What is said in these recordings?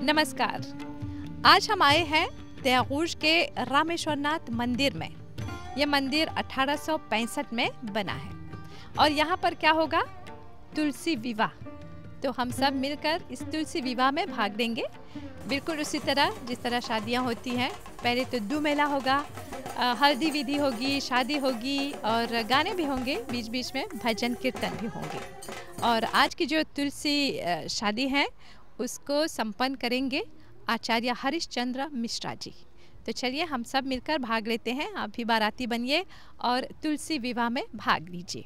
नमस्कार। आज हम आए हैं त्यागूज के रामेश्वरनाथ मंदिर में। ये मंदिर 1865 में बना है और यहाँ पर क्या होगा, तुलसी विवाह। तो हम सब मिलकर इस तुलसी विवाह में भाग लेंगे, बिल्कुल उसी तरह जिस तरह शादियाँ होती हैं। पहले तो दू मेला होगा, हल्दी विधि होगी, शादी होगी और गाने भी होंगे, बीच बीच में भजन कीर्तन भी होंगे। और आज की जो तुलसी शादी है उसको संपन्न करेंगे आचार्य हरिश्चंद्र मिश्रा जी। तो चलिए हम सब मिलकर भाग लेते हैं। आप भी बाराती बनिए और तुलसी विवाह में भाग लीजिए।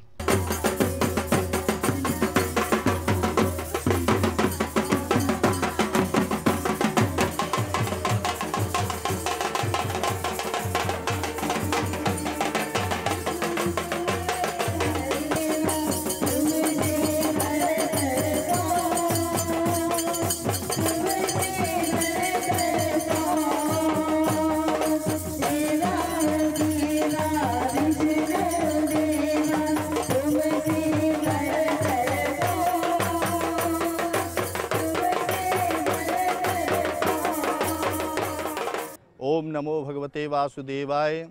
ओम नमो भगवते वासुदेवाय।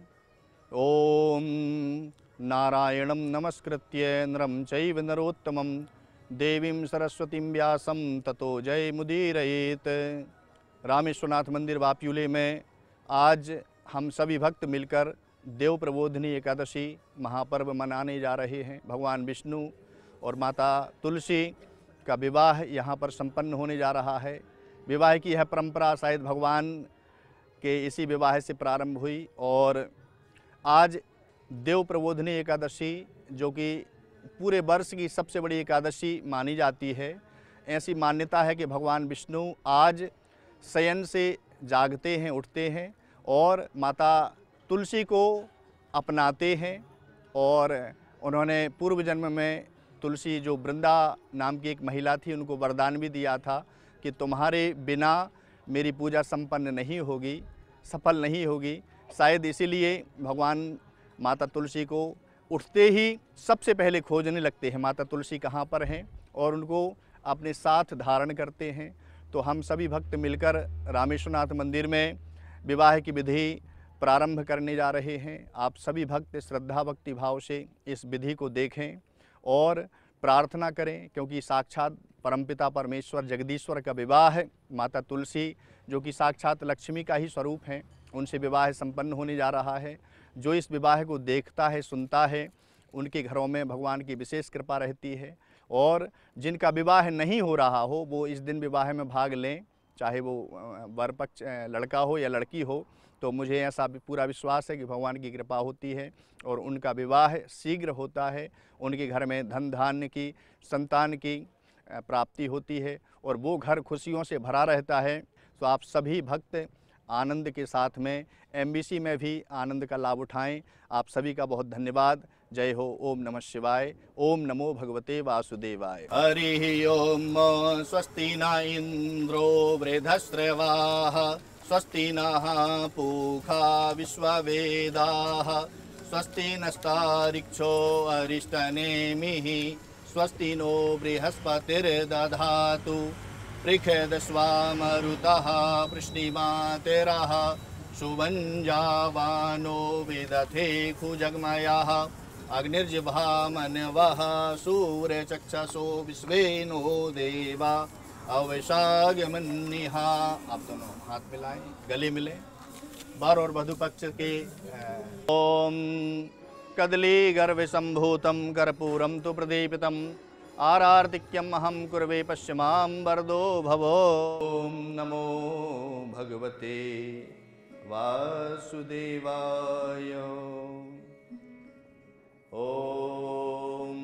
ओम नारायणं नमस्कृत्य नरं चैव नरोत्तमं देवीं सरस्वतीं व्यासं ततो जयमुदीरयेत्। रामेश्वरनाथ मंदिर वापियुले में आज हम सभी भक्त मिलकर देव प्रबोधिनी एकादशी महापर्व मनाने जा रहे हैं। भगवान विष्णु और माता तुलसी का विवाह यहाँ पर संपन्न होने जा रहा है। विवाह की यह परंपरा शायद भगवान के इसी विवाह से प्रारंभ हुई और आज देव प्रबोधिनी एकादशी, जो कि पूरे वर्ष की सबसे बड़ी एकादशी मानी जाती है, ऐसी मान्यता है कि भगवान विष्णु आज शयन से जागते हैं, उठते हैं और माता तुलसी को अपनाते हैं। और उन्होंने पूर्व जन्म में तुलसी, जो वृंदा नाम की एक महिला थी, उनको वरदान भी दिया था कि तुम्हारे बिना मेरी पूजा संपन्न नहीं होगी, सफल नहीं होगी। शायद इसीलिए भगवान माता तुलसी को उठते ही सबसे पहले खोजने लगते हैं, माता तुलसी कहाँ पर हैं, और उनको अपने साथ धारण करते हैं। तो हम सभी भक्त मिलकर रामेश्वरनाथ मंदिर में विवाह की विधि प्रारंभ करने जा रहे हैं। आप सभी भक्त श्रद्धा भक्ति भाव से इस विधि को देखें और प्रार्थना करें, क्योंकि साक्षात परमपिता परमेश्वर जगदीश्वर का विवाह है। माता तुलसी, जो कि साक्षात लक्ष्मी का ही स्वरूप हैं, उनसे विवाह संपन्न होने जा रहा है। जो इस विवाह को देखता है, सुनता है, उनके घरों में भगवान की विशेष कृपा रहती है। और जिनका विवाह नहीं हो रहा हो, वो इस दिन विवाह में भाग लें, चाहे वो वर पक्ष लड़का हो या लड़की हो। तो मुझे ऐसा पूरा विश्वास है कि भगवान की कृपा होती है और उनका विवाह शीघ्र होता है। उनके घर में धन धान्य की, संतान की प्राप्ति होती है और वो घर खुशियों से भरा रहता है। तो आप सभी भक्त आनंद के साथ में एमबीसी में भी आनंद का लाभ उठाएं। आप सभी का बहुत धन्यवाद। जय हो। ओम नमः शिवाय। ओम नमो भगवते वासुदेवाय। हरि ओम। स्वस्ति न इंद्रो वृद्धश्रवाः, स्वस्ति नः पूषा विश्ववेदाः, स्वस्ति नस्तारिक्षो अरिष्टनेमिः, स्वस्ति नो बृहस्पतिर्दधातु, पृषदस्वामरुतः पृष्णिमातेरः, सुवञ्जावानो विदथे खुजग्मयः, अग्निर्जिह्वामन्वः सूर्यचक्षसो विश्वे नो देवा अवशागमन्निः। आप दोनों हाथ मिलाएं, गले मिलें। वर और वधू पक्ष के ओम कदली गर्भसंभूतं कर्पूरं तु प्रदीपितम् आरार्तिक्यम् अहं कुर्वे पश्चिमां वरदो भवो। ओम नमो भगवते वासुदेवाय। ओम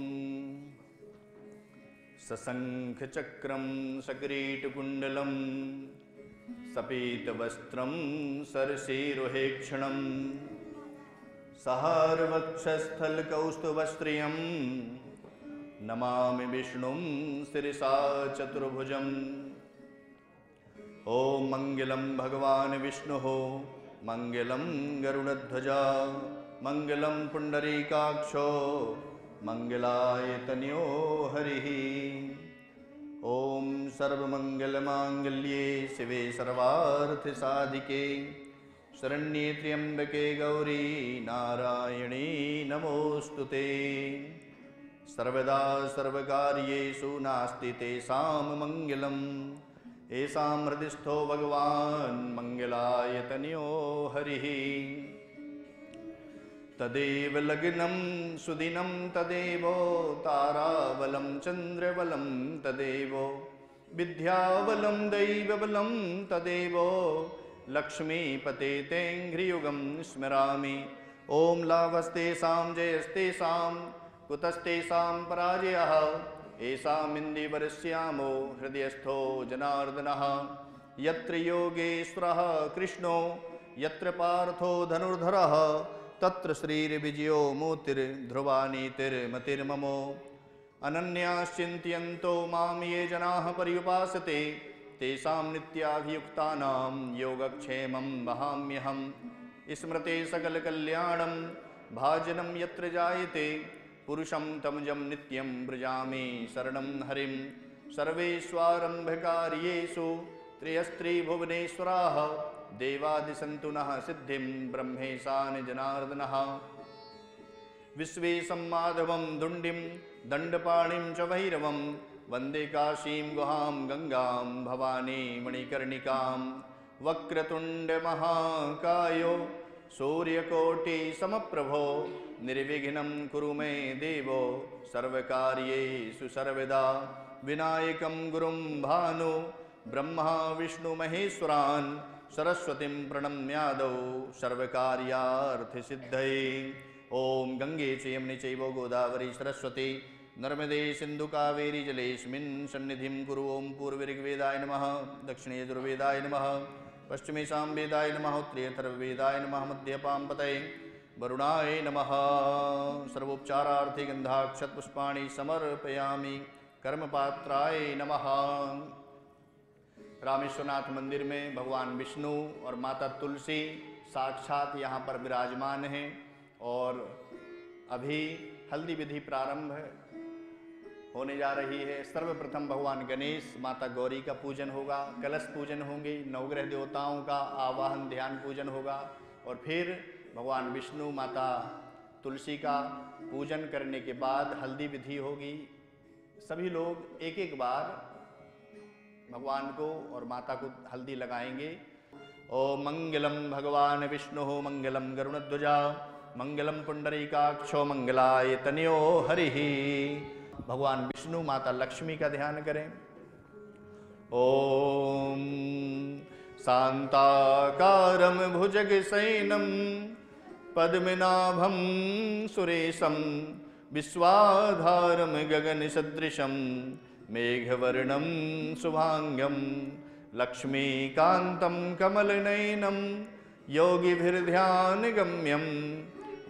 सशंख चक्रं सकिरीटकुण्डलं सपीतवस्त्रं सरसीरुहेक्षणं सहर्वक्षस्थलकौस्तुभस्त्रियं नमामि विष्णुं शिरसा चतुर्भुजम्। ओम मंगलम भगवान विष्णु, मंगलम गरुड़ध्वजा, मंगलम पुंडरीकाक्षो, मंगलाय तनयो हरिः। ओम सर्वमंगलमांगल्ये शिवे सर्वार्थसाधिके शरण्ये त्र्यंबके गौरी नारायणी नमोस्तुते। सर्वदा सर्वकार्येषु नास्ति तेषां मंगलम् येषां हृदिस्थो भगवान् मंगलायतनयो हरिः। तदेव लग्नं सुदिनं तदेव ताराबलं चन्द्रबलं तदेव विद्याबलं दैवबलं तदेव लक्ष्मीपते तेऽङ्घ्रियुगं स्मरामि। ॐ लाभस्तेषां जयस्तेषां कुतस्तेषां पराजयः येषामिन्दीवरस्यामो हृदयस्थो जनार्दनः। यत्र योगेश्वरः कृष्णो यत्र पार्थो धनुर्धरः तत्र श्रीर्विजयो मूर्तिर्ध्रुवा नीतिर्मतिर्ममो। अनन्याश्चिन्तयन्तो मां ये जनाः पर्युपासते तेषां नित्याभियुक्तानां योगक्षेमं वहाम्यहम्। स्मृते सकलकल्याणं भाजनं यत्र जायते पुरुषं तमजं नित्यं व्रजामि शरणं हरिं। सर्वेष्वारम्भकार्येषु त्रयस्त्रिभुवनेश्वराः देवादिसन्तु नः सिद्धिं ब्रह्मेशान जनार्दनः। विश्वेशं माधवं दुण्डिं दण्डपाणिं च भैरवं वन्दे काशीं गुहां गंगां भवानी मणिकर्णिकां। वक्रतुण्डमहाकायो सूर्यकोटिसमप्रभो निर्विघ्नं कुरु मे देवो सर्वकार्येषु सर्वदा। विनायकं गुरुं भानु ब्रह्मा विष्णु महेश्वरान् सरस्वतीं प्रणम्यादौ सर्वकार्यार्थसिद्धये। ओम गंगे च यमुने चैव गोदावरी सरस्वती नर्मदे सिंधु कावेरी जलेस्मिन् सन्निधिं कुरु। ओम पूर्वऋग्वेदाय नमः, दक्षिणे यजुर्वेदाय नमः, पश्चिमे सामवेदाय नमः, उत्तरे अथर्ववेदाय नमः, मध्य पांपतये वरुणाय नमः। सर्वोपचारार्थे गंधाक्षतपुष्पाणि समर्पयामि। कर्मपात्राय नमः। रामेश्वरनाथ मंदिर में भगवान विष्णु और माता तुलसी साक्षात यहाँ पर विराजमान हैं और अभी हल्दी विधि प्रारंभ होने जा रही है। सर्वप्रथम भगवान गणेश माता गौरी का पूजन होगा, कलश पूजन होंगे, नवग्रह देवताओं का आवाहन ध्यान पूजन होगा और फिर भगवान विष्णु माता तुलसी का पूजन करने के बाद हल्दी विधि होगी। सभी लोग एक एक बार भगवान को और माता को हल्दी लगाएंगे। ओम मंगलम भगवान विष्णु मंगलम गरुणध्वजा मंगलम पुंडरीकाक्षो मंगलाय तनयो हरिः। भगवान विष्णु माता लक्ष्मी का ध्यान करें। ओम शांताकारं भुजगशयनं पद्मनाभं सुरेशं विश्वाधारं गगनसदृशं मेघवर्णं शुभांगं लक्ष्मीकान्तं कमलनयनं योगिभिर्ध्यानगम्यं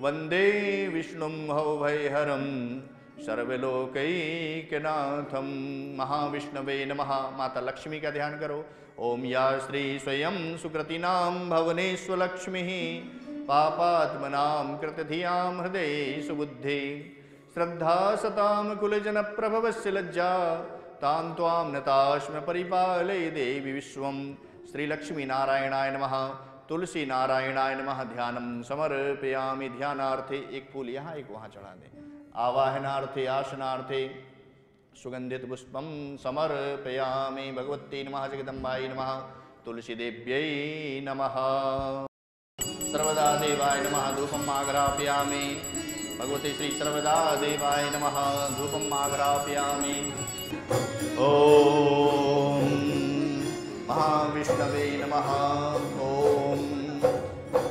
वन्दे विष्णुं भवभयहरं सर्वलोकैकनाथं। महाविष्णवे नमः। माता लक्ष्मी का ध्यान करो। ओम या श्री स्वयं सुकृतिनां भवनेष्वलक्ष्मीः पापात्मनां कृतधियां हृदये सुबुद्धि श्रद्धा सतां कुलजनप्रभवस्य लज्जा तां त्वां नतास्म परिपालय देवी विश्वं। श्री लक्ष्मी नारायणाय नमः। तुलसी नारायणाय नमः। ध्यानं समर्पयामि। ध्यानार्थे एक फूल यहाँ एक वहाँ चढ़ा दें। आवाहनार्थे आसनार्थे सुगंधित पुष्पं समर्पयामि। भगवती नमः। जगदम्बायै नमः। तुलसी देव्यै नमः। सर्वदा देवाय नमः। धूपम् आघ्रापयामि। भगवते श्री सर्वदा देवाय नमः। धूपम् आघ्रापयामि। ओम महाविष्णवे नमः। ओम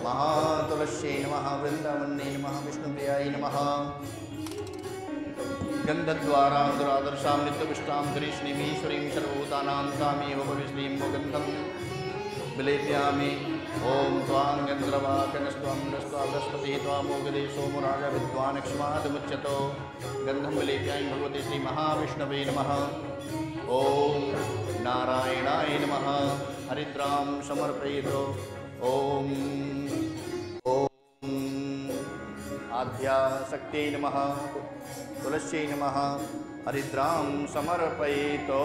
महातुलस्यै नमः। वृंदावन्यै नमः। विष्णुप्रियाय नमः। गन्धद्वारा दुरादर्शां नित्यपुष्टां श्रीश्रीमीश्वरीं सर्वभूतानां तामेव भविश्रीं गन्धं विलेपयामि। ओम त्वां गन्धर्वाकनस्त्वं दस्त्वा बृहस्पतिः त्वामोगदे सोमो राजा विद्वान् क्षमादमुच्यतो गन्धं विलेपयामि। भगवते श्री महाविष्णवे नमः। ओम नारायणाय नमः। हरिद्रां समर्पयितो। ओम आद्याशक्त्यै नमः तुलस्यै नमः हरिद्रां समर्पयेतो।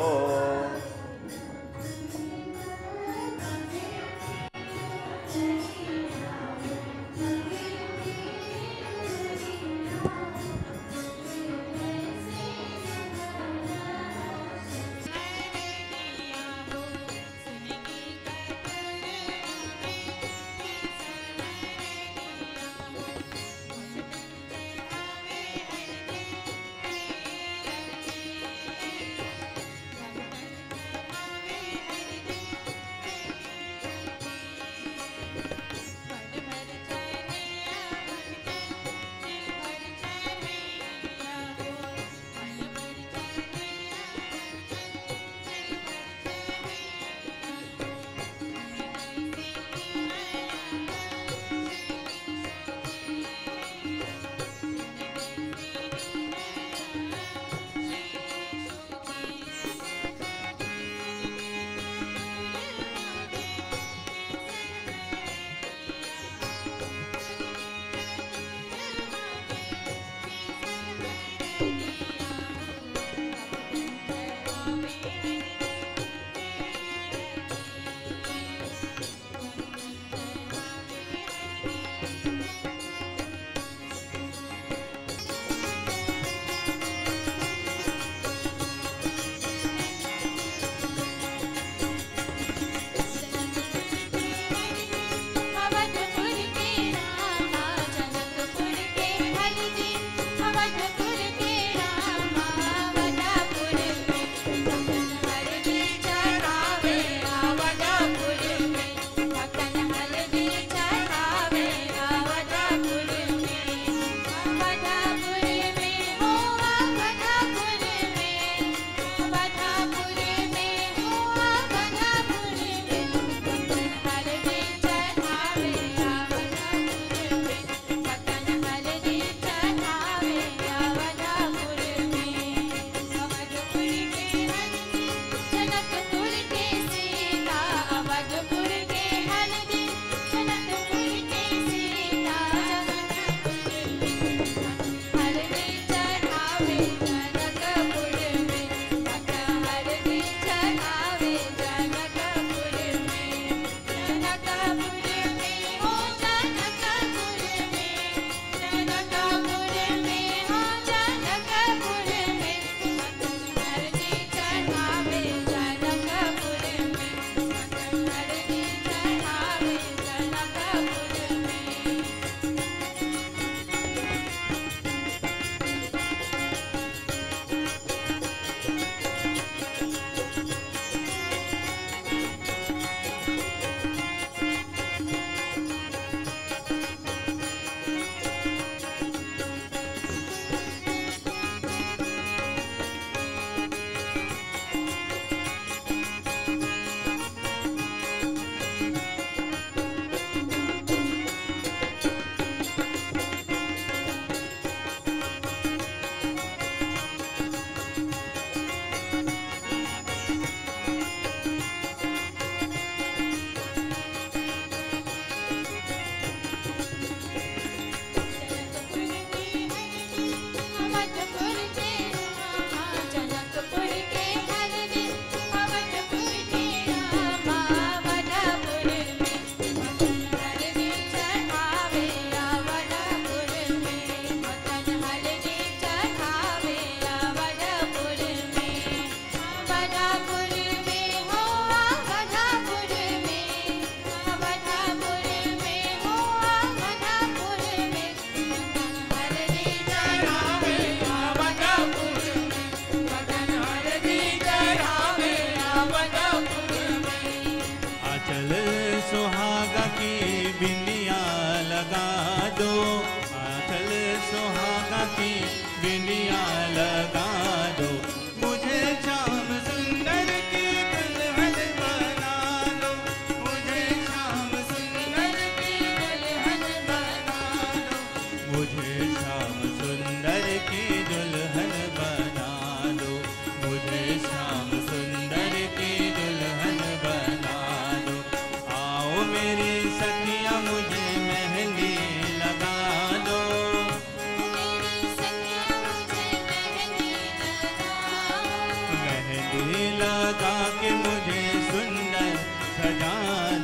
लगा के मुझे सुंदर सजा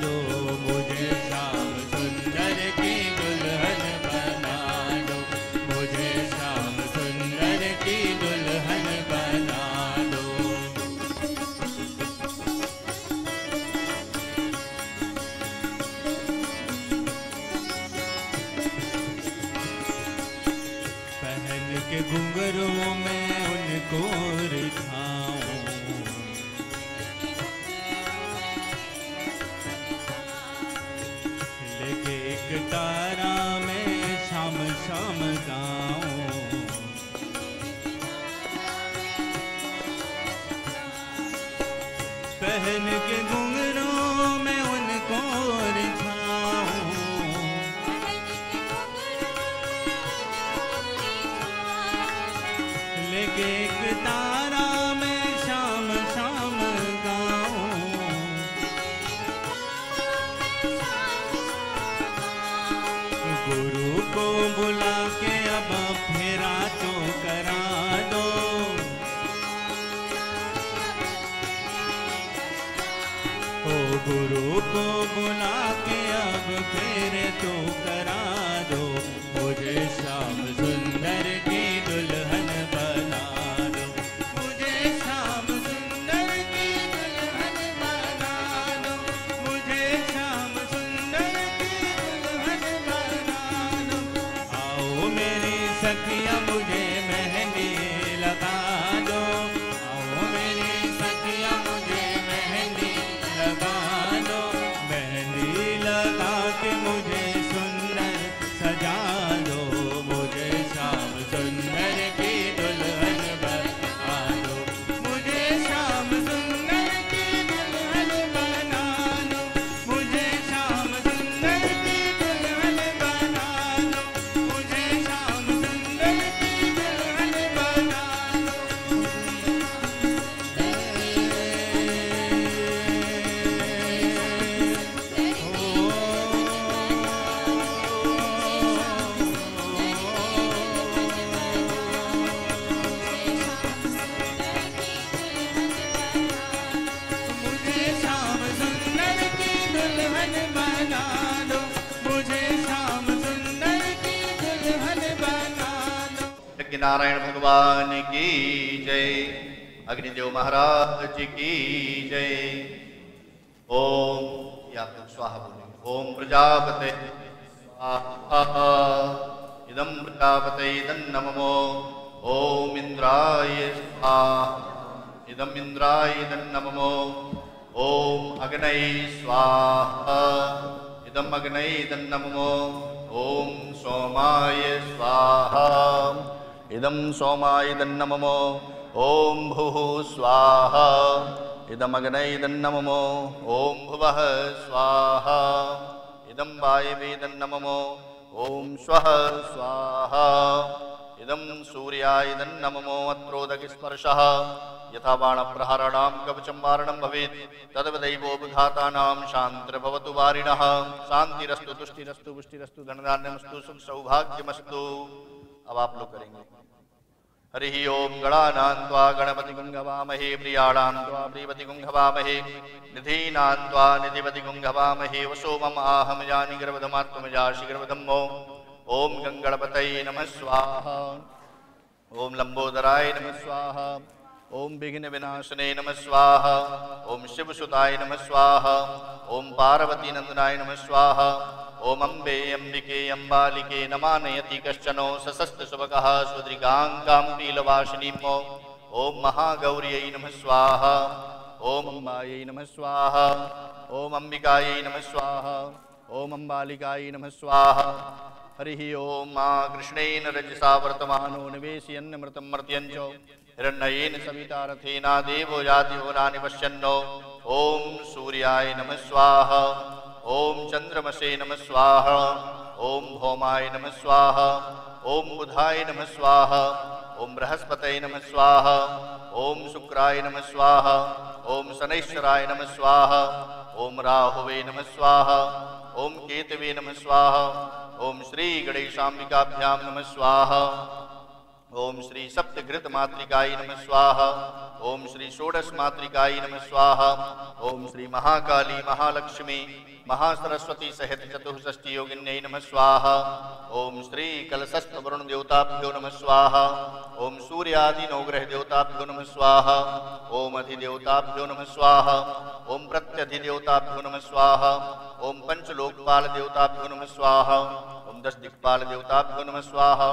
दो, मुझे श्याम सुंदर की दुल्हन बना दो, मुझे श्याम सुंदर की दुल्हन बना दो। पहन के घुंघरूं में उनको रिझाऊं, लेके एक तारा में शाम शाम गाऊं, पहन के घुंघरूं में उनको रिझाऊं, लेके एक तारा में शाम शाम गाऊं, गुरु को बुला के अब फेरा तो करा दो, ओ गुरु को बुला के अब फेरे तो करा दो, मुझे श्याम सुंदर की दुल्हन बना दो, मुझे श्याम सुंदर की दुल्हन बना दो, मुझे श्याम सुंदर की दुल्हन बना दो। आओ मेरी सखिया मुझे मेहंदी लगा दो, आओ मेरी सखिया मुझे मेहंदी लगा दो, मेहंदी लगा के मुझे सुंदर सजा दो, मुझे श्याम सुंदर की दुल्हन बना दो, मुझे श्याम सुंदर की दुल्हन बना दो, मुझे श्याम सुंदर की दुल्हन बना दो, मुझे श्याम सुंदर की दुल्हन बना मुझे श्याम सुंदर की दुल्हन बना दो, मुझे श्याम सुंदर की दुल्हन बना दो। यज्ञ नारायण भगवान की जय, अग्निदेव महाराज की जय। ओम, या फिर स्वाहा बोलेंगे। ओम प्रजापते स्वाहा, इदं प्रजापते इदं नमो। ओम इंद्राय स्वाहा, इदं इंद्राय इदं नमो। ओम अग्नये स्वाहा, इदं अग्नये इदं नमो। ओम सोमाय स्वाहा, इदं सोमाय इदं नमो। ओम भुः स्वाहा, इदं अग्नये इदं नमो। ओम भुवः स्वाहा, इदं वायवे इदं नमो। ओम स्वः स्वाहा, इदं सूर्याय इदं नमो। अत्रोदकस्पर्शः यथा बाणप्रहाराणां कवचं वारणं भवेत्, तद्वदैवोपघातानां शान्तिर्भवतु वारिणः। शान्तिरस्तु, तुष्टिरस्तु, पुष्टिरस्तु, धनधान्यमस्तु, सुख सौभाग्यमस्तु। अब आप लोग करेंगे। हरि ओम। गणानां त्वा गणपतिं हवामहे, प्रियाणां त्वा प्रियपतिं हवामहे, निधीनां त्वा निधिपतिं हवामहे। वसोमम् आहं जानि गर्भधमार्तुमजासि गर्भधम्मो। ओम गंगणपतये नमः स्वाहा। ओम लंबोदराय नमः स्वाहा। ओम विघ्न विनाशने नमः स्वाहा। ओम शिवसुताय नमः स्वाहा। ओम पार्वती नंदनाय नमः स्वाहा। ओम अम्बे अंबिके अम्बालिके नमानयति कश्चनो सशस्त्र शुभकः स्वद्रिगाङ्गां पीलवासिनीमो। ओम महागौर्यै नमः स्वाहा। ओम अम्बायै नमः स्वाहा। ओम अंबिकायै नमः स्वाहा। ओम अम्बालिकायै नमः स्वाहा। हरिः ओम। मा कृष्णेन रजसा वर्तमानो निवेशयन्नमृतं मर्त्यञ्च हिरण्येन सविता रथेना देवो याति भुवनानि पश्यन्नो। ओम सूर्याय नमः स्वाहा। ओम चंद्रमसे नमः स्वाहा। ओम भौमाय नमः स्वाहा। ओम बुधाय नमः स्वाहा। ओम बृहस्पतये नमः स्वाहा। ओम शुक्राय नमः स्वाहा। ओम शनैश्चराय नमः स्वाहा। ओम राहुवे नमः स्वाहा। ओम केतवे नमः स्वाहा। ओम श्री गणेशाम्बिकाभ्यां नमः स्वाहा। ओम श्री सप्तघृत मातृकाय नमः स्वाहा। ओम श्री षोडश मातृकाय नमः स्वाहा। ओम श्री महाकाली महालक्ष्मी महासरस्वती सहित चतुष्षष्टि योगिन्यै नमः स्वाहा। ओम श्री कलशस्थ वरुण देवताभ्यो नमः स्वाहा। ओम सूर्यादि नवग्रह देवताभ्यो नमः स्वाहा। ओम अधिदेवताभ्यो नमः स्वाहा। ओम प्रत्यधिदेवताभ्यो नमः स्वाहा। ओम पंचलोकपाल देवताभ्यो नमः स्वाहा। ओम दश दिक्पाल देवताभ्यो नमः स्वाहा।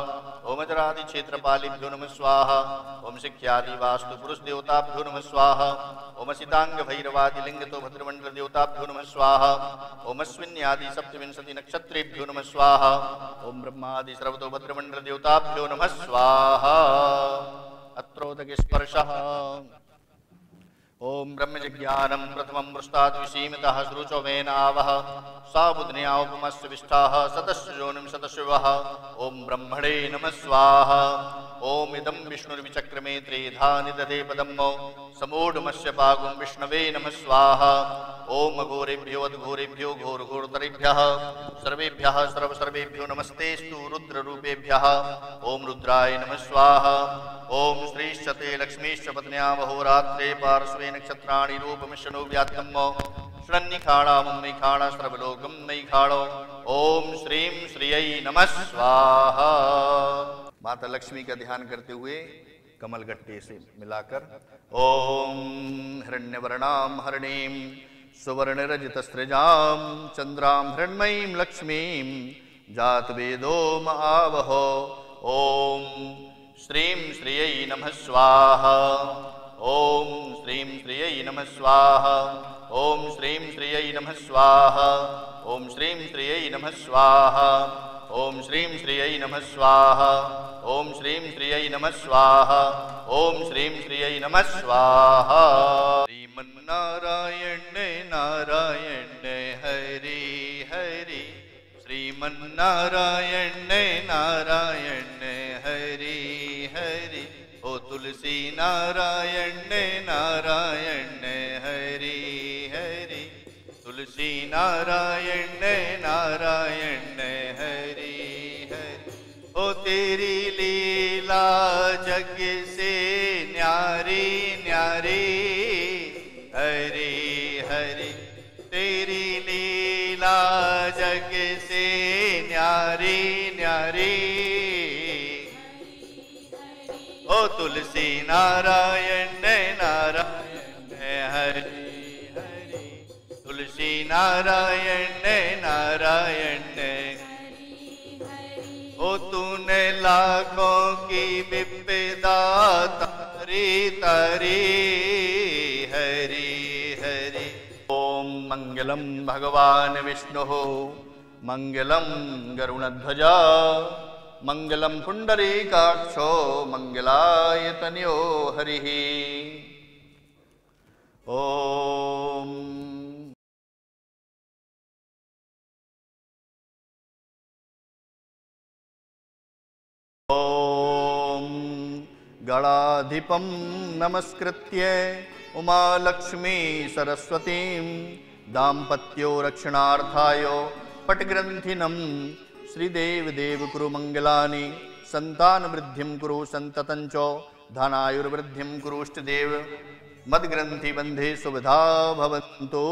ओम अजरादि क्षेत्रपालिभ्यो नमः स्वाहा। ओम शिख्यादि वास्तु पुरुष देवताभ्यो नमः स्वाहा। ओम सितांग भैरवादि लिंगतो भद्रमंडल देवताभ्यो नमः स्वाहा। ओम अश्विन्यादि सप्तविंशति नक्षत्रेभ्यो नमः स्वाहा। ओम ब्रह्मादि सर्वतो भद्रमंडल देवताभ्यो नमः स्वाहा। अत्रोदक स्पर्शः। ओम ब्रह्मजिज्ञानं प्रथमं पृष्ठात् विसीमितः श्रुचोमेनावः साबुध्न्या उपमस्य विष्ठाः सतस्य योनिं सतशिवः। ओम ब्रह्मणे नमः स्वाहा। ओम इदं विष्णुर्विचक्रमे त्रेधा निदधे पदम्मो समूढमस्य पागुं विष्णवे नमः स्वाहा। ओम घोरेभ्यो अद्घोरेभ्यो घोरघोरतरेभ्यः सर्वेभ्यः सर्वसर्वेभ्यो नमस्तेस्तु रुद्ररूपेभ्यः। ओम रुद्राय नमः स्वाहा। ओम श्रीश्चते लक्ष्मीश्च पत्न्या वहोरात्रे पार्श्वे नक्षत्राणि रूपमिशनो व्यात्तम्मो शृण्निखाणा मुम्मिखाणा सर्वलोकं नैखाणो। ओम श्रीं श्रियै नमः स्वाहा। माता लक्ष्मी का ध्यान करते हुए कमल गट्टे से मिलाकर ओम हिरण्यवर्णां हरणीं सुवर्णरजतस्रजां चंद्रां हिरण्मयीं लक्ष्मीं जातवेदो महावहो। ओम श्रीं श्रियै नमः स्वाहा। ओम श्रीं श्रियै नमः स्वाहा। ओम श्रीं श्रियै नमः स्वाहा। ओम श्रीं श्रियै नमः स्वाहा। ओम श्रीं श्रियै नमः स्वाहा। ओम श्रीं श्रियै नमः स्वाहा। ओम श्रीं श्रियै नमः स्वाहा। श्रीमन्नारायण नारायण हरि हरि श्रीमन्नारायण नारायण हरि हरि। ओ तुलसी नारायण नारायण हरि हरि तुलसी नारायण नारायण हरि हरि। ओ तेरी लीला जग से न्यारी न्यारी हरि हरि तेरी लीला जग से न्यारी न्यारी। ओ तुलसी नारायण नारायण हरि हरि तुलसी नारायण नारायण। ओ तूने लाखों की विपदा तारी तारी हरि हरि। ओम मंगलम भगवान विष्णु मंगलम गरुणध्वजा मंगलम पुंडरीकाक्षो मंगलायतन्यो हरिः। ओम ओम गणाधिपं नमस्कृत्य उमालक्ष्मी सरस्वतीं दाम्पत्यो रक्षणार्थाय पटग्रन्थिनं श्रीदेव देव कुरु मंगलानि संतान वृद्धिं कुरु संततं च धनायुर्वृद्धिं कुरुष्टदेव मद्ग्रन्थि बन्धे सुविधा भवन्तु।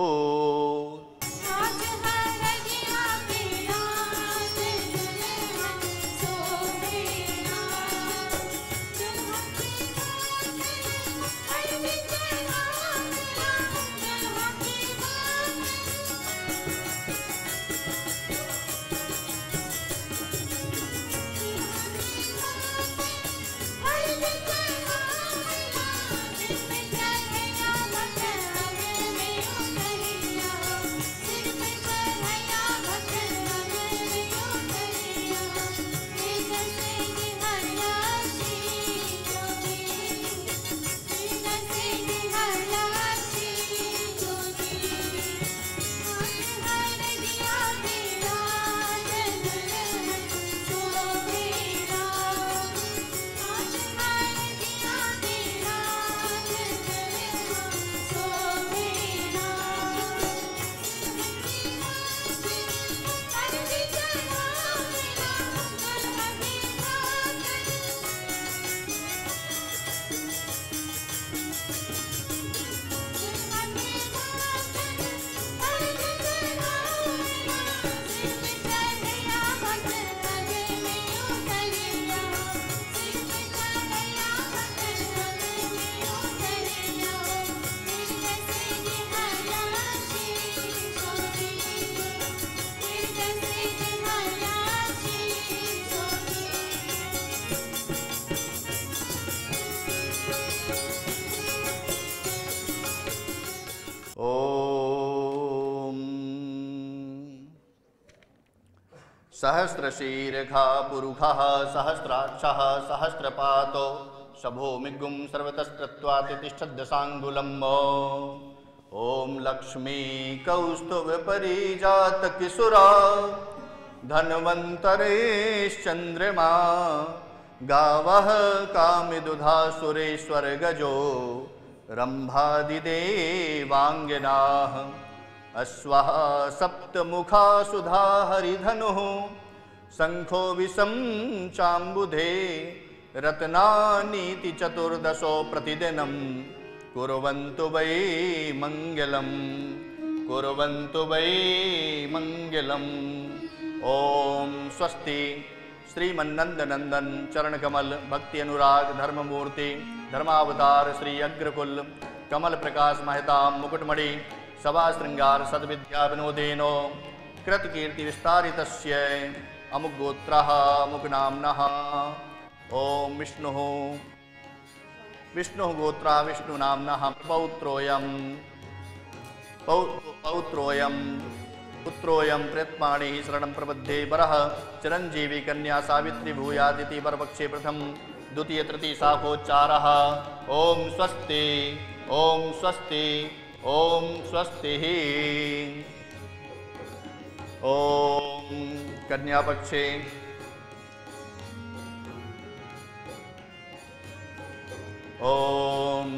सहस्रशीर्घा पुरुषः सहस्राक्षः सहस्रपातो शभोमिगुं सर्वतस्तत्त्वात् तिष्ठद्दशाङ्गुलम्। ॐ लक्ष्मी कौस्तुभपरिजातकिशोरा धन्वन्तरेश्चन्द्रमा गावः कामिदुधा सुरेश्वरगजो रम्भादिदेवाङ्गिनाः अश्वः सप्तमुखा सुधा हरिधनुः शङ्खो विषं चाम्बुधे रत्नानीति चतुर्दशो प्रतिदिनं कुर्वन्तु वै मङ्गलं कुर्वन्तु वै मङ्गलम्। ओम स्वस्ति। श्रीमन्नंदनंदन चरणकमल भक्ति अनुराग धर्ममूर्ति धर्मावतार श्री अग्रकुल कमल प्रकाश महता मुकुटमणि सभा श्रृंगार सद्विद्या विनोदेनो कृतकीर्ति विस्तारितस्य अमुगोत्रः अमुकनाम्नः। ओम विष्णुः विष्णुः गोत्रा विष्णुनाम्नः पौत्रोऽयं पुत्रोऽयं प्रेत्माणि शरणं प्रबद्धे वरः चिरंजीवी कन्या सावित्री भूयादिति वरपक्षे प्रथम द्वितीय तृतीय शाखोच्चारः। ओम स्वस्ति ओम स्वस्ति ओम स्वस्ति। ओम कन्या पक्षे ओम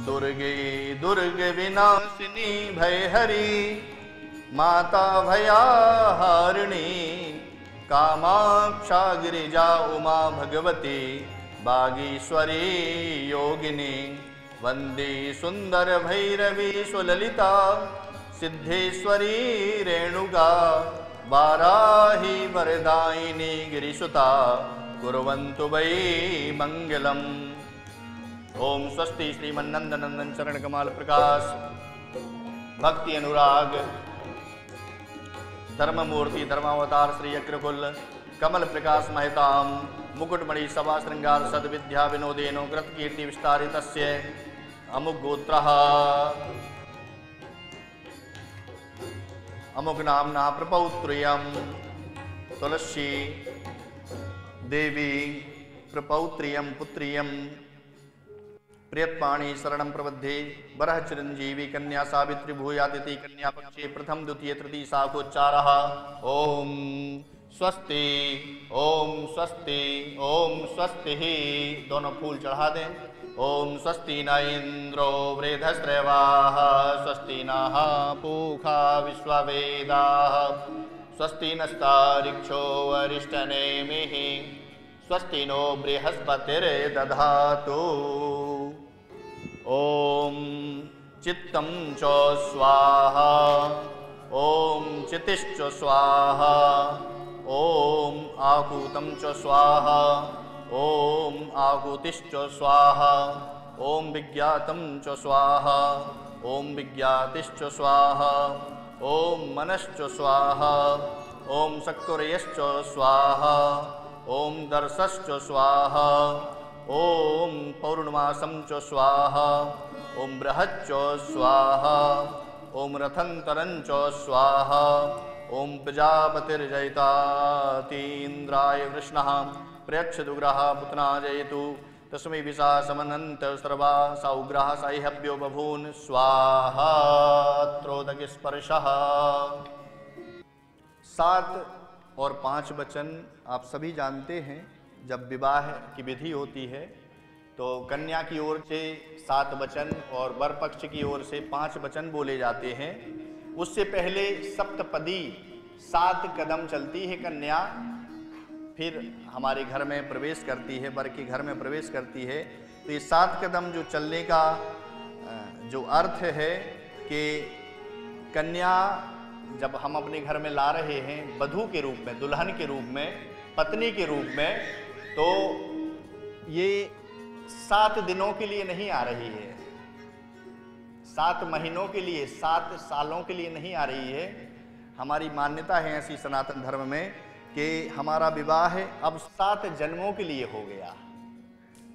दुर्गे दुर्गे विनाशिनी भयहरी माता भयाहारिणी कामाक्षा गिरिजा उमा भगवती बागीश्वरी योगिनी वंदे सुंदर भैरवी सुललिता सिद्धेश्वरी रेणुका वाराही वरदायिनी गिरिसुता कुर्वन्तु वै मंगलम्। ओम स्वस्ति। श्रीमन्नंदनंदन चरण कमल प्रकाश भक्ति अनुराग धर्ममूर्ति धर्मावतार श्री अग्रकुल कमल प्रकाश महताम मुकुटमणि सभा श्रृंगार सद्विद्या विनोदेनो कृतकीर्ति विस्तारितस्य अमुगोत्रः अमुकनाम्नः प्रपौत्र्यं तुलसी देवी प्रपौत्र्यं पुत्र्यं प्रियत्पाणी शरणं प्रबद्धे वरः चिरंजीवी कन्या सावित्री भूयादिति कन्या पक्षे प्रथम द्वितीय तृतीय शाखोच्चारः। ओम स्वस्ति ओम स्वस्ति ओम स्वस्ति। दोनों फूल चढ़ा दें। ओम स्वस्ति न इंद्रो वृद्धश्रवाः स्वस्ति नः पूषा विश्ववेदाः स्वस्ति नस्तारिक्षो वरिष्ठनेमिः स्वस्ति नो बृहस्पतिर्दधातु। ओम चित्तं च स्वाहा ओम चितिश्च स्वाहा ओम आकूतं च स्वाहा ओम आकूतिश्च स्वाहा ओम विज्ञातं च स्वाहा ओम विज्ञातिश्च स्वाहा ओम मनश्च स्वाहा ओम शक्तुर्यश्च स्वाहा ओम दर्शश्च स्वाहा ओम पौर्णमासं च स्वाहा ओम बृहच्च स्वाहा ओम रथंतरं च स्वाहा ओम प्रजापतिर्जयतातीन्द्राय कृष्णः प्रयच्छदुग्रः पुतना जयतु तस्मै विशा समनन्त सर्वा सौग्रह साह्यभ्यो बभून् स्वाहा त्रोदक स्पर्शः। 7 और 5 वचन आप सभी जानते हैं। जब विवाह की विधि होती है तो कन्या की ओर से 7 वचन और वर पक्ष की ओर से 5 वचन बोले जाते हैं। उससे पहले सप्तपदी 7 कदम चलती है कन्या, फिर हमारे घर में प्रवेश करती है, वर के घर में प्रवेश करती है। तो ये 7 कदम जो चलने का जो अर्थ है कि कन्या जब हम अपने घर में ला रहे हैं वधू के रूप में, दुल्हन के रूप में, पत्नी के रूप में, तो ये 7 दिनों के लिए नहीं आ रही है, 7 महीनों के लिए, 7 सालों के लिए नहीं आ रही है। हमारी मान्यता है ऐसी सनातन धर्म में कि हमारा विवाह अब 7 जन्मों के लिए हो गया,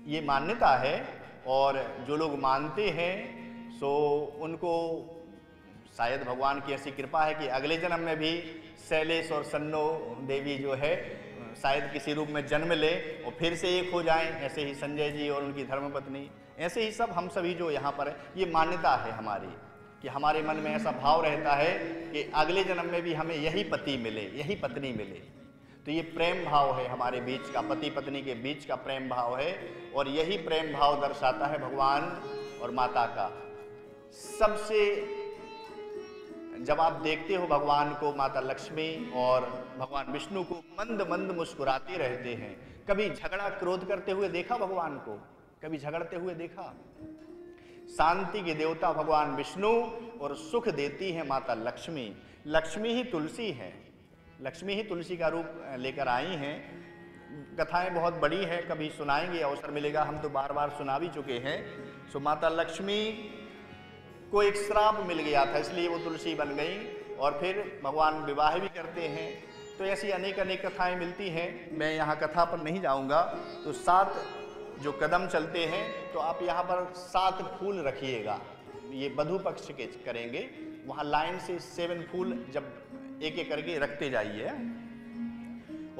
ये मान्यता है। और जो लोग मानते हैं सो उनको शायद भगवान की ऐसी कृपा है कि अगले जन्म में भी शैलेश और सन्नो देवी जो है शायद किसी रूप में जन्म ले और फिर से एक हो जाएं, ऐसे ही संजय जी और उनकी धर्मपत्नी, ऐसे ही सब हम सभी जो यहाँ पर है, ये मान्यता है हमारी कि हमारे मन में ऐसा भाव रहता है कि अगले जन्म में भी हमें यही पति मिले, यही पत्नी मिले। तो ये प्रेम भाव है हमारे बीच का, पति पत्नी के बीच का प्रेम भाव है, और यही प्रेम भाव दर्शाता है भगवान और माता का। सबसे जब आप देखते हो भगवान को, माता लक्ष्मी और भगवान विष्णु को मंद मंद मुस्कुराते रहते हैं। कभी झगड़ा क्रोध करते हुए देखा भगवान को? कभी झगड़ते हुए देखा? शांति के देवता भगवान विष्णु और सुख देती है माता लक्ष्मी। लक्ष्मी ही तुलसी है, लक्ष्मी ही तुलसी का रूप लेकर आई हैं। कथाएं बहुत बड़ी हैं, कभी सुनाएंगे, अवसर मिलेगा, हम तो बार बार सुना भी चुके हैं। सो माता लक्ष्मी को एक श्राप मिल गया था, इसलिए वो तुलसी बन गई, और फिर भगवान विवाह भी करते हैं। तो ऐसी अनेक अनेक कथाएं मिलती हैं, मैं यहाँ कथा पर नहीं जाऊँगा। तो 7 जो कदम चलते हैं, तो आप यहाँ पर 7 फूल रखिएगा, ये वधू पक्ष के करेंगे, वहाँ लाइन से 7 फूल जब एक एक करके रखते जाइए।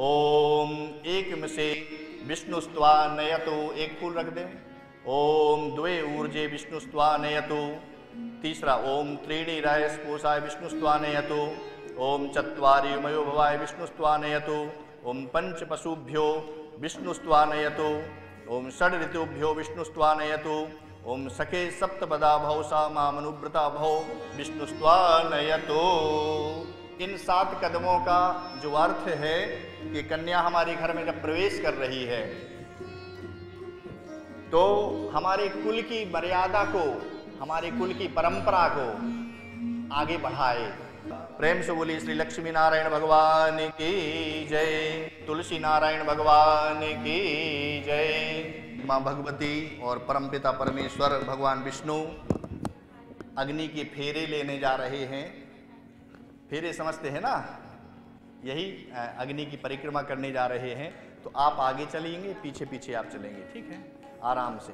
ओम एक में से विष्णुस्त्वा नयतु, एक फूल रख दें। ओम द्वे ऊर्जे विष्णुस्त्वा नयतु, तीसरा ओम त्रीणि राय स्पोषाय विष्णुस्त्वा नयतु, ओम चत्वारि मयो भवाय विष्णुस्त्वा नयतु, ओम पंच पशुभ्यो विष्णुस्त्वा नयतु, ओम षड ऋतुभ्यो विष्णुस्त्वा नयतु, ओम सखे सप्तपदा भव सा मामनुव्रता भव विष्णुस्त्वा नयतु। इन 7 कदमों का जो अर्थ है कि कन्या हमारे घर में जब प्रवेश कर रही है तो हमारे कुल की मर्यादा को, हमारे कुल की परंपरा को आगे बढ़ाए। प्रेम से बोलिए श्री लक्ष्मी नारायण भगवान की जय, तुलसी नारायण भगवान की जय। माँ भगवती और परमपिता परमेश्वर भगवान विष्णु अग्नि के फेरे लेने जा रहे हैं। फेरे समझते हैं ना, यही अग्नि की परिक्रमा करने जा रहे हैं। तो आप आगे चलेंगे, पीछे पीछे आप चलेंगे, ठीक है, आराम से।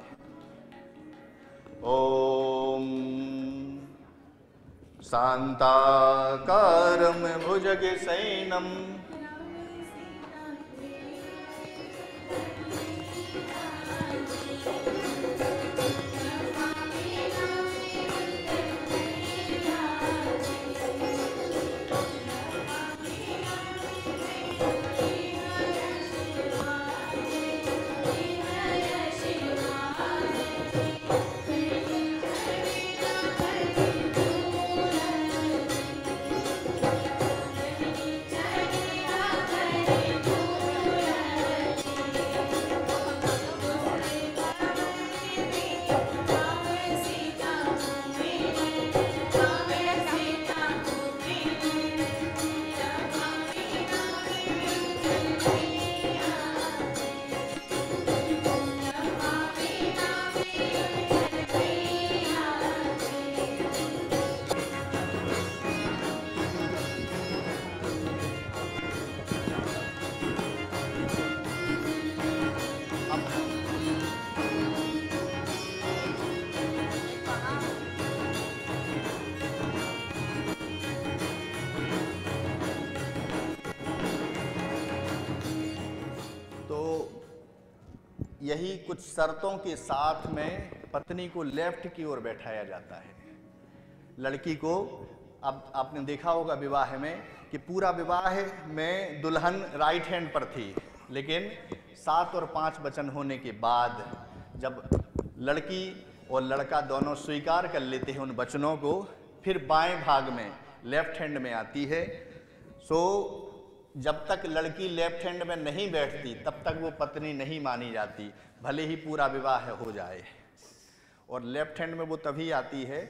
ओम शांताकारं भुजगशयनं यही कुछ शर्तों के साथ में पत्नी को लेफ्ट की ओर बैठाया जाता है। लड़की को, अब आपने देखा होगा विवाह में कि पूरा विवाह में दुल्हन राइट हैंड पर थी, लेकिन 7 और 5 वचन होने के बाद जब लड़की और लड़का दोनों स्वीकार कर लेते हैं उन वचनों को, फिर बाएं भाग में लेफ्ट हैंड में आती है। सो जब तक लड़की लेफ्ट हैंड में नहीं बैठती तब तक वो पत्नी नहीं मानी जाती, भले ही पूरा विवाह हो जाए। और लेफ्ट हैंड में वो तभी आती है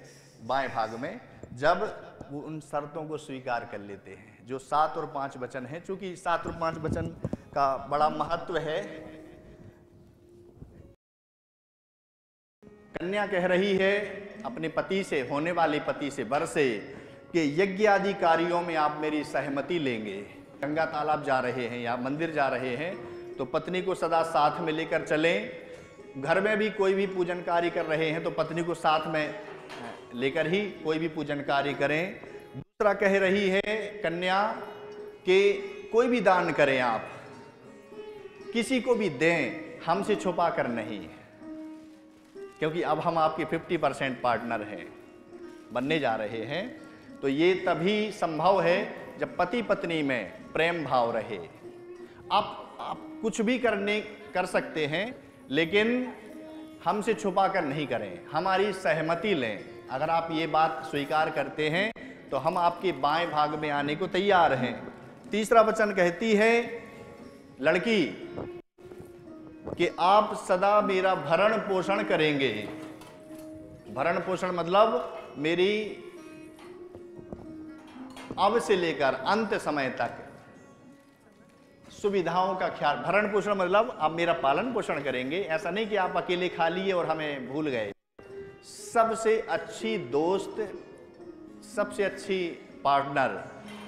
बाएं भाग में जब वो उन शर्तों को स्वीकार कर लेते हैं जो 7 और 5 वचन हैं। चूंकि 7 और 5 वचन का बड़ा महत्व है। कन्या कह रही है अपने पति से, होने वाले पति से, वर से, कि यज्ञ आदि कार्यों में आप मेरी सहमति लेंगे। गंगा तालाब जा रहे हैं या मंदिर जा रहे हैं तो पत्नी को सदा साथ में लेकर चलें। घर में भी कोई भी पूजन कार्य कर रहे हैं तो पत्नी को साथ में लेकर ही कोई भी पूजन कार्य करें। दूसरा कह रही है कन्या कि कोई भी दान करें आप, किसी को भी दें, हमसे छुपा कर नहीं, क्योंकि अब हम आपके 50% पार्टनर हैं, बनने जा रहे हैं। तो ये तभी संभव है जब पति पत्नी में प्रेम भाव रहे। आप कुछ भी कर सकते हैं, लेकिन हमसे छुपा कर नहीं करें, हमारी सहमति लें। अगर आप ये बात स्वीकार करते हैं तो हम आपके बाएं भाग में आने को तैयार हैं। तीसरा वचन कहती है लड़की कि आप सदा मेरा भरण पोषण करेंगे। भरण पोषण मतलब मेरी अब से लेकर अंत समय तक सुविधाओं का ख्याल। भरण पोषण मतलब आप मेरा पालन पोषण करेंगे। ऐसा नहीं कि आप अकेले खा लिए और हमें भूल गए। सबसे अच्छी दोस्त, सबसे अच्छी पार्टनर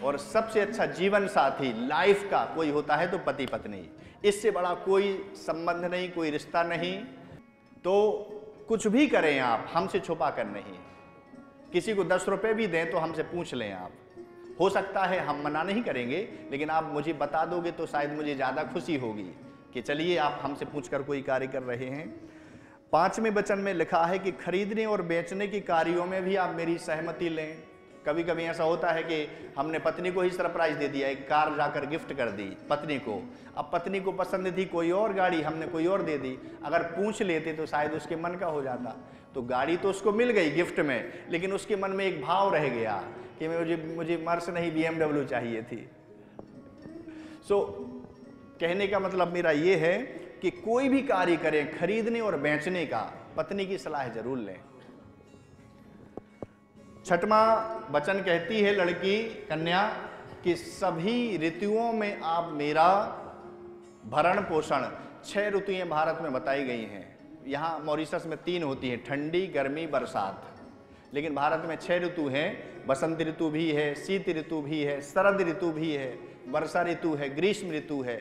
और सबसे अच्छा जीवन साथी लाइफ का कोई होता है तो पति पत्नी। इससे बड़ा कोई संबंध नहीं, कोई रिश्ता नहीं। तो कुछ भी करें आप, हमसे छुपा कर नहीं। किसी को 10 रुपए भी दें तो हमसे पूछ लें आप। हो सकता है हम मना नहीं करेंगे, लेकिन आप मुझे बता दोगे तो शायद मुझे ज़्यादा खुशी होगी कि चलिए आप हमसे पूछकर कोई कार्य कर रहे हैं। 5वें वचन में लिखा है कि खरीदने और बेचने के कार्यों में भी आप मेरी सहमति लें। कभी कभी ऐसा होता है कि हमने पत्नी को ही सरप्राइज दे दिया, एक कार जाकर गिफ्ट कर दी पत्नी को। अब पत्नी को पसंद थी कोई और गाड़ी, हमने कोई और दे दी। अगर पूछ लेते तो शायद उसके मन का हो जाता। तो गाड़ी तो उसको मिल गई गिफ्ट में, लेकिन उसके मन में एक भाव रह गया कि मुझे मर्स नहीं BMW चाहिए थी। कहने का मतलब मेरा ये है कि कोई भी कार्य करें, खरीदने और बेचने का, पत्नी की सलाह जरूर लें। 6वां वचन कहती है लड़की कन्या कि सभी ऋतुओं में आप मेरा भरण पोषण। 6 ऋतुएं भारत में बताई गई हैं। यहाँ मॉरिशस में 3 होती हैं, ठंडी, गर्मी, बरसात। लेकिन भारत में 6 ऋतु हैं। बसंत ऋतु भी है, शीत ऋतु भी है, शरद ऋतु भी है, वर्षा ऋतु है, ग्रीष्म ऋतु है।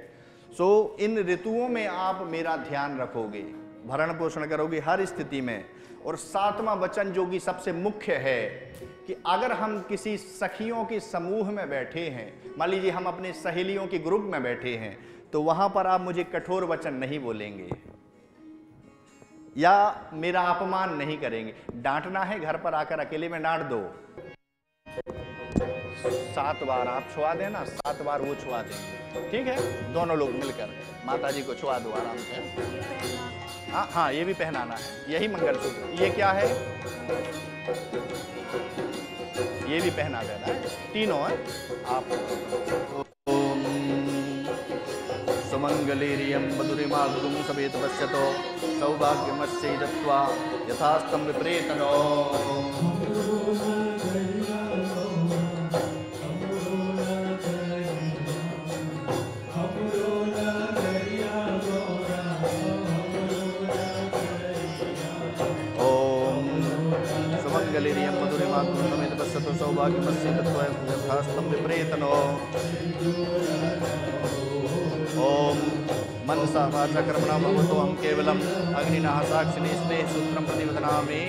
इन ऋतुओं में आप मेरा ध्यान रखोगे, भरण पोषण करोगे हर स्थिति में। और 7वां वचन जो कि सबसे मुख्य है कि अगर हम किसी सखियों के समूह में बैठे हैं, मान लीजिए हम अपने सहेलियों के ग्रुप में बैठे हैं, तो वहां पर आप मुझे कठोर वचन नहीं बोलेंगे या मेरा अपमान नहीं करेंगे। डांटना है घर पर आकर अकेले में डांट दो, 7 बार आप छुआ देना, 7 बार वो छुआ देंगे, ठीक है। दोनों लोग मिलकर माता जी को छुआ दो आराम से। हाँ, ये भी पहनाना है, यही मंगलसूत्र। ये क्या है? ये भी पहना देना है, तीनों है आप। ओम सुमंगलीरियं मधुरिमाधुरं समेत पश्यतो सौभाग्यमस्यै दत्त्वा यथास्तं विप्रेतनो। गलेरियं मधुरिमाधुरं समेत पश्यतो सौभाग्यमस्यै दत्त्वा यथास्तं विप्रेतनो। ओम मनसा वाचा कर्मणा भवतो हम केवलम अग्निना साक्षिणे स्नेह सूत्रं प्रतिवदनामि।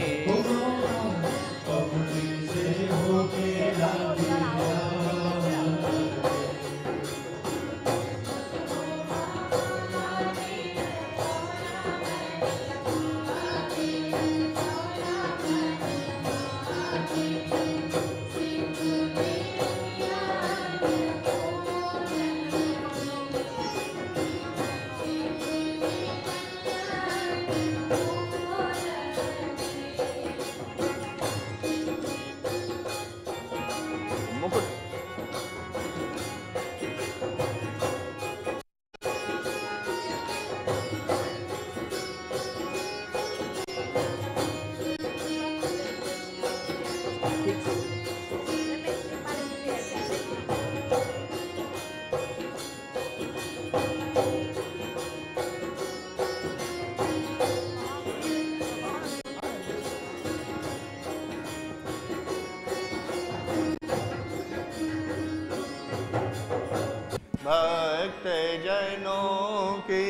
भक्त जनों की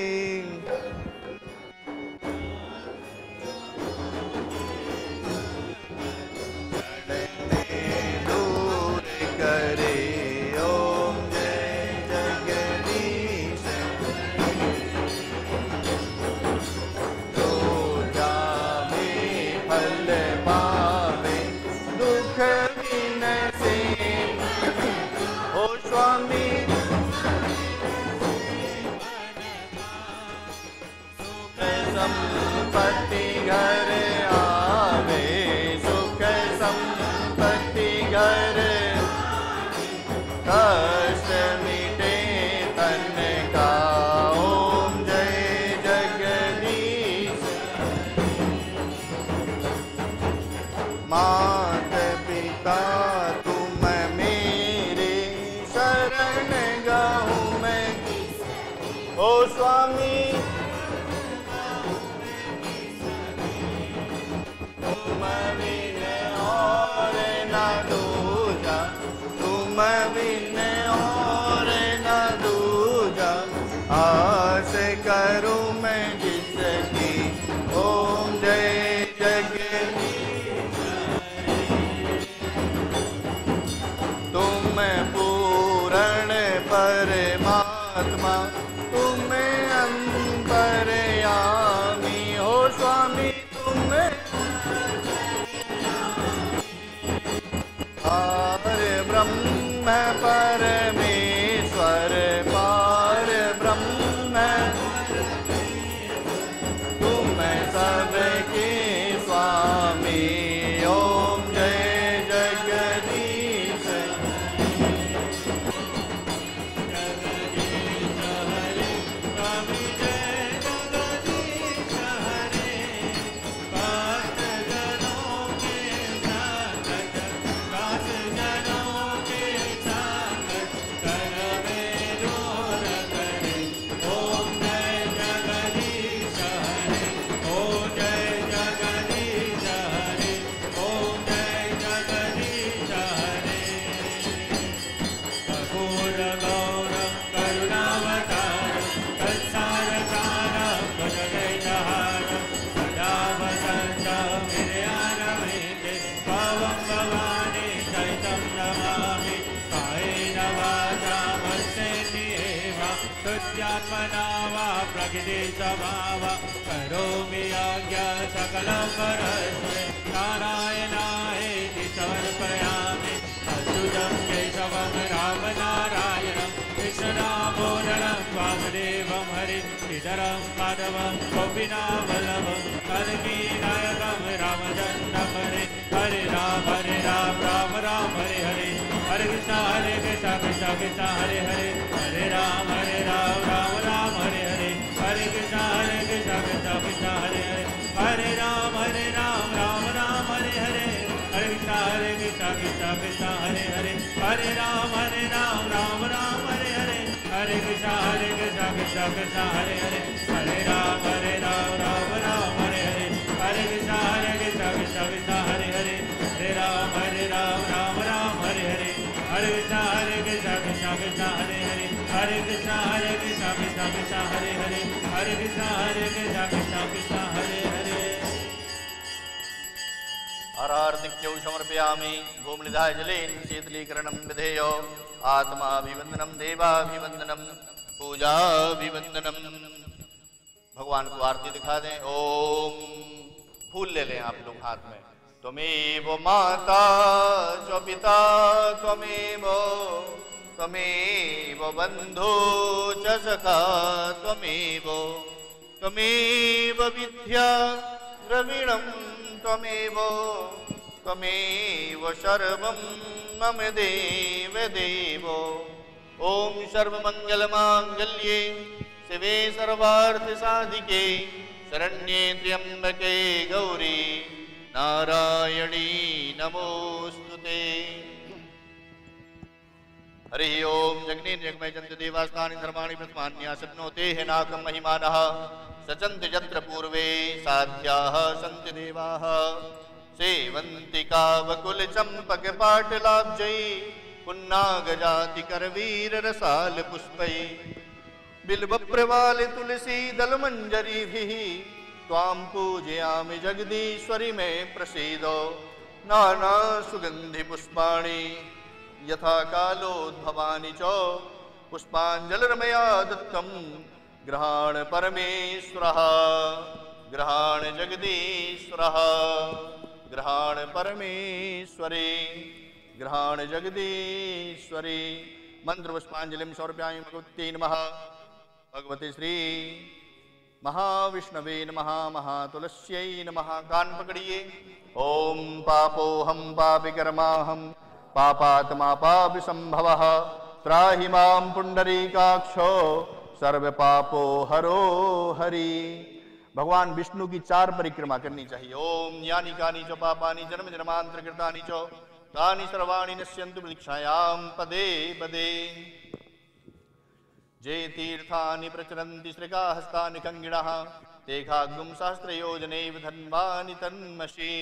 फल पावे दुख विनसे। ओ स्वामी संपत्ति घर आवे, सुख संपत्ति घर, कष्ट मिटे तन का। ओम जय जगदीश। मात पिता तुम मेरे शरण गाऊं मैं। ओ स्वामी तुम बिन और न दूजा, तुम बिन और न दूजा, आस करूं मैं जिसकी। ओम जय जगदीश। तुम पूर्ण परमात्मा, तुम अंतर्यामी। हो स्वामी तुम पार ब्रह्म परमेश्वर, पार ब्रह्म, तुम सबके स्वामी। ओम जय जगदीश। प्रकृति स्वभाव करोमि यज्ञ सकलं परस्मै। नारायणाय समर्पयामि। अच्युतं केशवं रामनारायणं कृष्णदामोदरं वासुदेवं हरिं श्रीधरं माधवं गोपीनावल्लभं कल्कीनायकं रामचन्द्रं हरे। हरे राम राम राम हरे हरे। हरे कृष्ण कृष्ण कृष्ण हरे हरे। हरे राम राम राम हरे हरे। हरे कृष्ण कृष्ण कृष्ण हरे हरे। हरे राम राम राम हरे हरे। हरे कृष्ण कृष्ण कृष्ण हरे हरे। हरे राम राम राम हरे हरे। हरे कृष्ण कृष्ण कृष्ण हरे हरे। हरे राम राम राम हरे हरे। हरे कृष्ण कृष्ण कृष्ण हरे हरे। हरे राम राम राम हरे हरे। हरे कृष्ण कृष्ण कृष्ण हरे हरे। हरे कृष्ण कृष्ण कृष्ण हरे हरे। हरे कृष्ण कृष्ण कृष्ण हरे हरे। आरार्तिक्यौ समर्पयामि। भूमनिधाय जलेन शीतलीकरणं विधेयो। आत्माभिवंदनम देवाभिवंदनम पूजाभिवंदनम। भगवान को आरती दिखा दें। ओम फूल ले लें आप लोग हाथ में। त्वमेव माता च पिता त्वमेव, त्वमेव बन्धो च सखा त्वमेव, त्वमेव विद्या द्रविणं त्वमेव, त्वमेव सर्वं मम देव देवो। ओम सर्वमंगलमांगल्ये शिवे सर्वार्थसाधिके शरण्ये त्र्यंबके गौरी नारायणी नमोस्तुते। हरि ओम जगनेन जगमय जन्त देवास्तानि धर्माणि प्रथमान्यासप्नोते नाकं महिमानः सचन्ति यत्र पूर्वे साध्याः सन्ति देवाः। सेवन्ति कावकुल चंपक पाटलाब्जै पुन्नागजाति करवीर रसाल पुष्पै। बिल्वप्रवाल तुलसी दल मंजरीभिः त्वां पूजयामि जगदीश्वरि मे प्रसीदो। नाना सुगंधि पुष्पाणि यथा कालोद्भवानि च पुष्पाञ्जलिर्मया दत्तं गृहाण परमेश्वरः, गृहाण जगदीश्वरः। परमेश्वरे ग्रहण जगदीश्वरे मंत्र पुष्पांजलिं समर्पयामि भगवत्यै नमः। भगवते श्री महाविष्णवे नमः। महातुलस्यै नमः। कान पकड़िए। ओम पापोहम पापिकर्माहम पापात्मा पापि संभवः त्राहि मां पुंडरीकाक्षो सर्व पापो हरो हरि। भगवान विष्णु की 4 परिक्रमा करनी चाहिए। ओम यानि कानि च पापानि जन्म जन्मांतर कृतानि च तानि सर्वाणि नश्यन्तु प्रतीक्षायां पदे पदे। जे तीर्थानि प्रचरन्ति श्रीकाहस्तानि कंगिणः ते खाग्गुं सहस्रयोजनैव धन्वानि तन्मषि।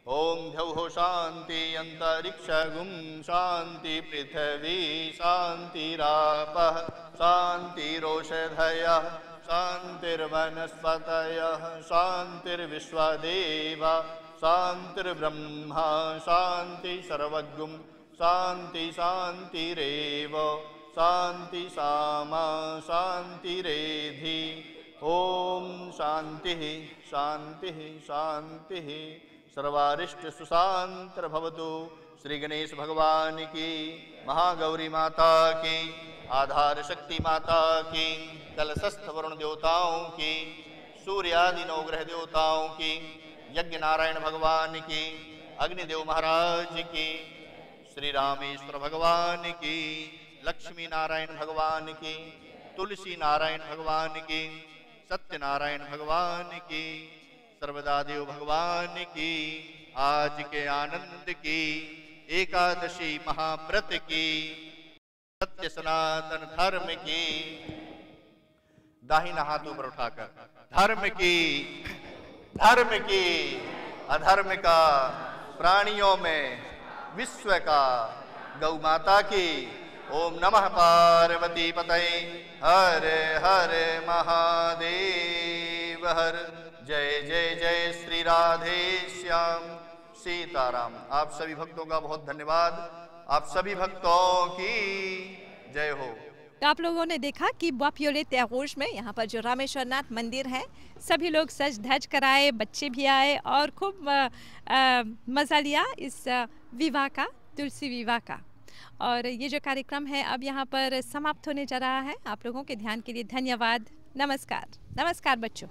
ओम द्यौः शान्ति अन्तरिक्षगुं शान्ति पृथिवी शान्तिरापः शान्तिरोषधयः शान्तिर्वनस्पतयः शान्तिर्विश्वदेवा शान्तिर्ब्रह्मा शान्ति सर्वज्ञं शान्ति शान्तिरेव शान्ति सामा शान्तिरेधि। ओम शान्तिः शान्तिः शान्तिः। सर्वारिष्ट सुशांतर भवतु। श्री गणेश भगवान की, महागौरी माता की, आधार शक्ति माता की, कलशस्थ वरुण देवताओं की, सूर्यादि 9 ग्रह देवताओं की, यज्ञ नारायण भगवान की, अग्निदेव महाराज की, श्री रामेश्वर भगवान की, लक्ष्मी नारायण भगवान की, तुलसी नारायण भगवान की, सत्यनारायण भगवान की, सर्वदा देव भगवान की, आज के आनंद की, एकादशी महाव्रत की, सत्य सनातन धर्म की, दाहिना हाथ ऊपर उठाकर धर्म की अधर्म का, प्राणियों में विश्व का, गौ माता की। ओम नमः पार्वती पतये हरे हरे महादेव हर। जय जय जय श्री राधे श्याम सीताराम। आप सभी भक्तों का बहुत धन्यवाद। आप सभी भक्तों की जय हो। तो आप लोगों ने देखा कि वापियोले त्यागोश में यहाँ पर जो रामेश्वरनाथ मंदिर है, सभी लोग सज धज कर आए, बच्चे भी आए और खूब मज़ा लिया इस विवाह का, तुलसी विवाह का। और ये जो कार्यक्रम है अब यहाँ पर समाप्त होने जा रहा है। आप लोगों के ध्यान के लिए धन्यवाद। नमस्कार। नमस्कार बच्चों।